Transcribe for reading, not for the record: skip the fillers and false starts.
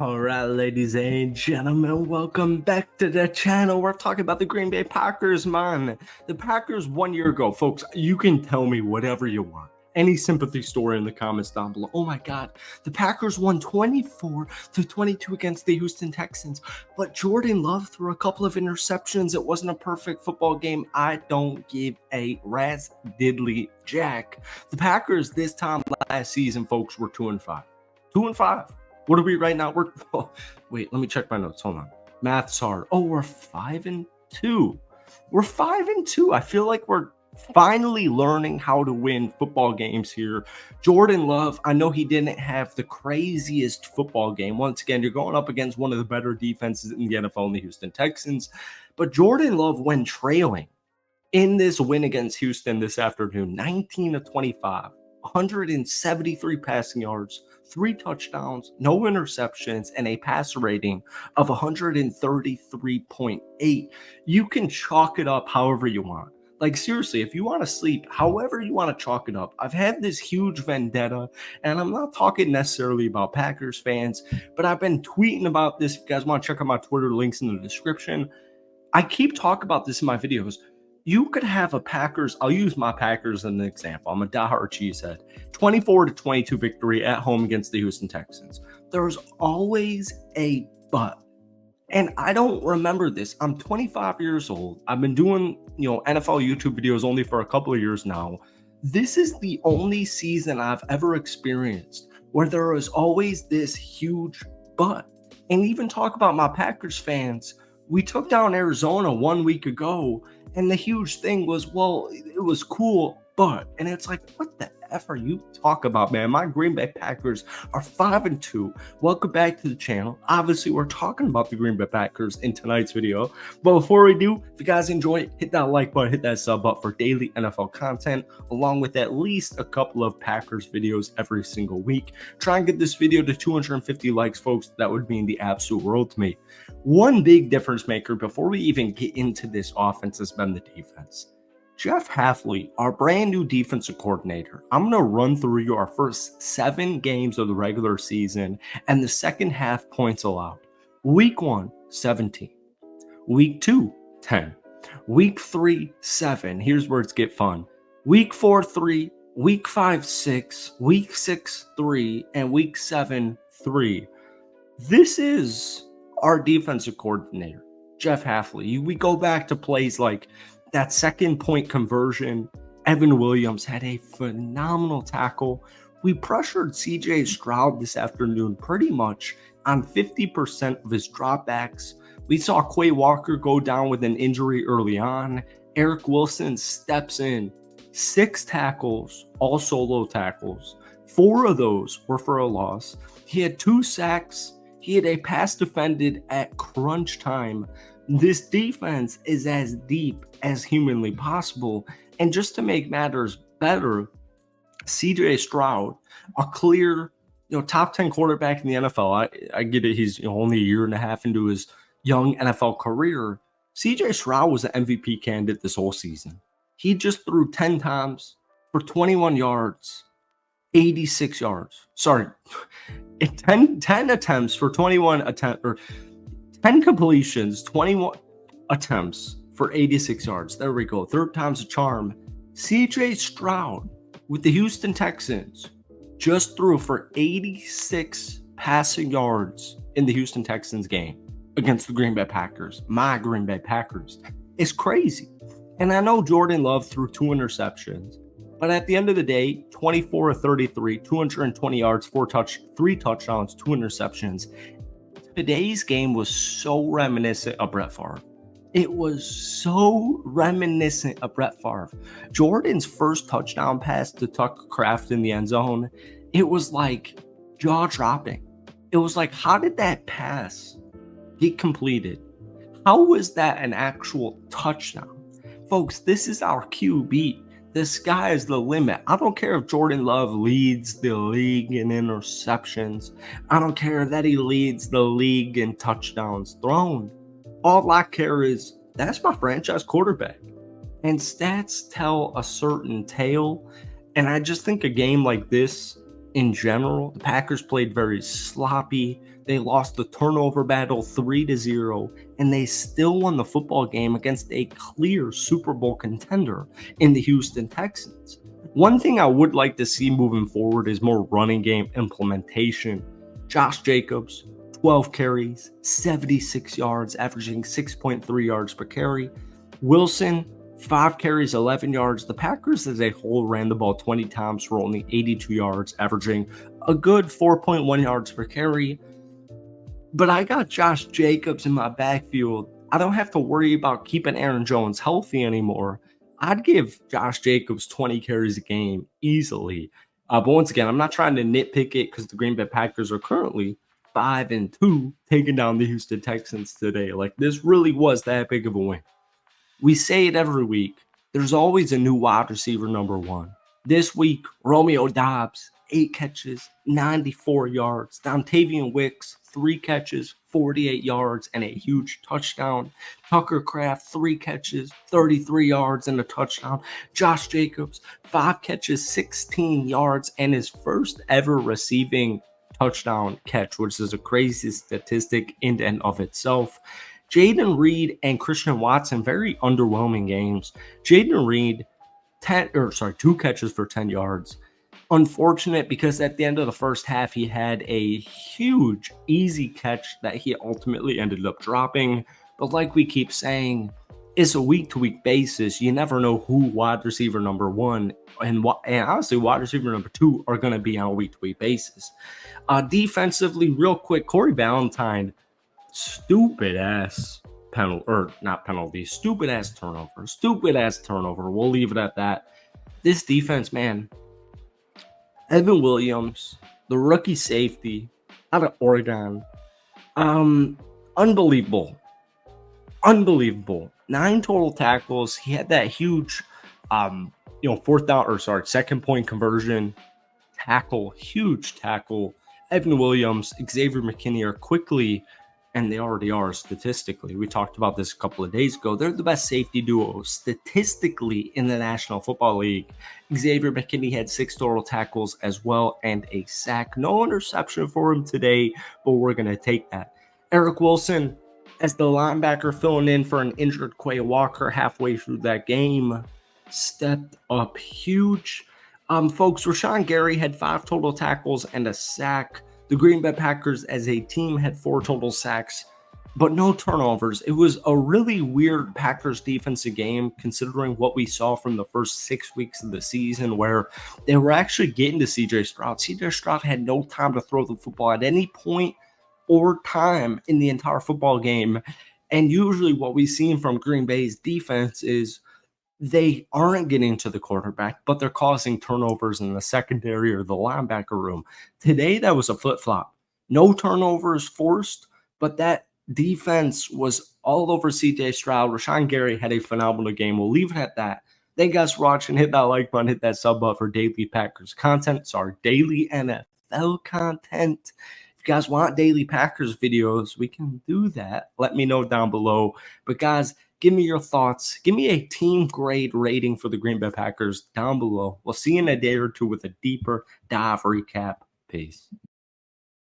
All right, ladies and gentlemen, welcome back to the channel. We're talking about the Green Bay Packers, man. The Packers 1 year ago, folks, you can tell me whatever you want. Any sympathy story in the comments down below. Oh my God, the Packers won 24-22 against the Houston Texans, but Jordan Love threw a couple of interceptions. It wasn't a perfect football game. I don't give a rat's diddly jack. The Packers this time last season, folks, were 2-5. 2-5. What are we right now? Wait, let me check my notes. Hold on. Math's hard. Oh, we're 5-2. We're 5-2. I feel like we're finally learning how to win football games here. Jordan Love, I know he didn't have the craziest football game. Once again, you're going up against one of the better defenses in the NFL in the Houston Texans. But Jordan Love, when trailing in this win against Houston this afternoon, 19-25, 173 passing yards, 3 touchdowns, no interceptions, and a passer rating of 133.8. You can chalk it up however you want. Like, seriously, if you want to sleep, however you want to chalk it up. I've had this huge vendetta, and I'm not talking necessarily about Packers fans, but I've been tweeting about this. If you guys want to check out my Twitter, links in the description. I keep talking about this in my videos. You could have a Packers, I'll use my Packers as an example. I'm a diehard cheesehead. 24-22 victory at home against the Houston Texans. There's always a but. And I don't remember this. I'm 25 years old. I've been doing, NFL YouTube videos only for a couple of years now. This is the only season I've ever experienced where there is always this huge but. And even talk about my Packers fans. We took down Arizona 1 week ago, and the huge thing was, well, it was cool, but, and it's like, what the F are you talking about, man? My Green Bay Packers are 5-2. Welcome back to the channel. Obviously, we're talking about the Green Bay Packers in tonight's video. But before we do, if you guys enjoy it, hit that like button, hit that sub button for daily NFL content, along with at least a couple of Packers videos every single week. Try and get this video to 250 likes, folks. That would mean the absolute world to me. One big difference maker before we even get into this offense has been the defense. Jeff Hafley, our brand new defensive coordinator. I'm going to run through you our first 7 games of the regular season and the second half points allowed. Week 1, 17. Week 2, 10. Week 3, 7. Here's where it's get fun. Week 4, 3. Week 5, 6. Week 6, 3. And week 7, 3. This is our defensive coordinator, Jeff Hafley. We go back to plays like that second point conversion. Evan Williams had a phenomenal tackle. We pressured CJ Stroud this afternoon pretty much on 50% of his dropbacks. We saw Quay Walker go down with an injury early on. Eric Wilson steps in. 6 tackles, all solo tackles. 4 of those were for a loss. He had 2 sacks. He had a pass defended at crunch time. This defense is as deep as humanly possible. And just to make matters better, CJ Stroud, a clear, top 10 quarterback in the NFL. I get it. He's only a year and a half into his young NFL career. CJ Stroud was an MVP candidate this whole season. He just threw 10 times for 21 yards, 86 yards. Sorry, 10 attempts for 21 attempts, or 10 completions, 21 attempts for 86 yards. There we go. Third time's a charm. CJ Stroud with the Houston Texans just threw for 86 passing yards in the Houston Texans game against the Green Bay Packers. My Green Bay Packers. It's crazy. And I know Jordan Love threw 2 interceptions, but at the end of the day, 24 of 33, 220 yards, 3 touchdowns, 2 interceptions. Today's game was so reminiscent of Brett Favre. It was so reminiscent of Brett Favre. Jordan's first touchdown pass to Tucker Kraft in the end zone, it was like jaw-dropping. It was like, how did that pass get completed? How was that an actual touchdown? Folks, this is our QB. The sky is the limit. I don't care if Jordan Love leads the league in interceptions. I don't care that he leads the league in touchdowns thrown. All I care is that's my franchise quarterback. And stats tell a certain tale. And I just think a game like this, in general, the Packers played very sloppy. They lost the turnover battle 3-0, and they still won the football game against a clear Super Bowl contender in the Houston Texans. One thing I would like to see moving forward is more running game implementation. Josh Jacobs, 12 carries, 76 yards, averaging 6.3 yards per carry. Wilson, 5 carries, 11 yards. The Packers as a whole ran the ball 20 times for only 82 yards, averaging a good 4.1 yards per carry. But I got Josh Jacobs in my backfield. I don't have to worry about keeping Aaron Jones healthy anymore. I'd give Josh Jacobs 20 carries a game easily. But once again, I'm not trying to nitpick it because the Green Bay Packers are currently 5-2, taking down the Houston Texans today. Like, this really was that big of a win. We say it every week. There's always a new wide receiver number one. This week, Romeo Doubs, 8 catches, 94 yards. Dontavian Wicks, 3 catches, 48 yards, and a huge touchdown. Tucker Kraft, 3 catches, 33 yards, and a touchdown. Josh Jacobs, 5 catches, 16 yards, and his first ever receiving touchdown catch, which is a crazy statistic in and of itself. Jaden Reed and Christian Watson, very underwhelming games. Jaden Reed, 2 catches for 10 yards. Unfortunate because at the end of the first half, he had a huge, easy catch that he ultimately ended up dropping. But like we keep saying, it's a week-to-week basis. You never know who wide receiver number one and honestly wide receiver number 2 are going to be on a week-to-week basis. Defensively, real quick, Corey Ballantyne, stupid ass turnover. We'll leave it at that. This defense, man. Evan Williams, the rookie safety out of Oregon. Unbelievable. 9 total tackles. He had that huge second point conversion tackle, huge tackle. Evan Williams, Xavier McKinney are quickly, and they already are statistically. We talked about this a couple of days ago. They're the best safety duo statistically in the National Football League. Xavier McKinney had 6 total tackles as well and a sack. No interception for him today, but we're going to take that. Eric Wilson, as the linebacker filling in for an injured Quay Walker halfway through that game, stepped up huge. Folks, Rashawn Gary had 5 total tackles and a sack. The Green Bay Packers as a team had 4 total sacks, but no turnovers. It was a really weird Packers defensive game considering what we saw from the first 6 weeks of the season where they were actually getting to C.J. Stroud. C.J. Stroud had no time to throw the football at any point or time in the entire football game. And usually what we've seen from Green Bay's defense is they aren't getting to the quarterback, but they're causing turnovers in the secondary or the linebacker room. Today, that was a flip-flop. No turnovers forced, but that defense was all over C.J. Stroud. Rashawn Gary had a phenomenal game. We'll leave it at that. Thank you guys for watching. Hit that like button, hit that sub button for daily Packers content. Sorry, daily NFL content. If you guys want daily Packers videos, we can do that. Let me know down below. But guys, give me your thoughts. Give me a team grade rating for the Green Bay Packers down below. We'll see you in a day or two with a deeper dive recap. Peace.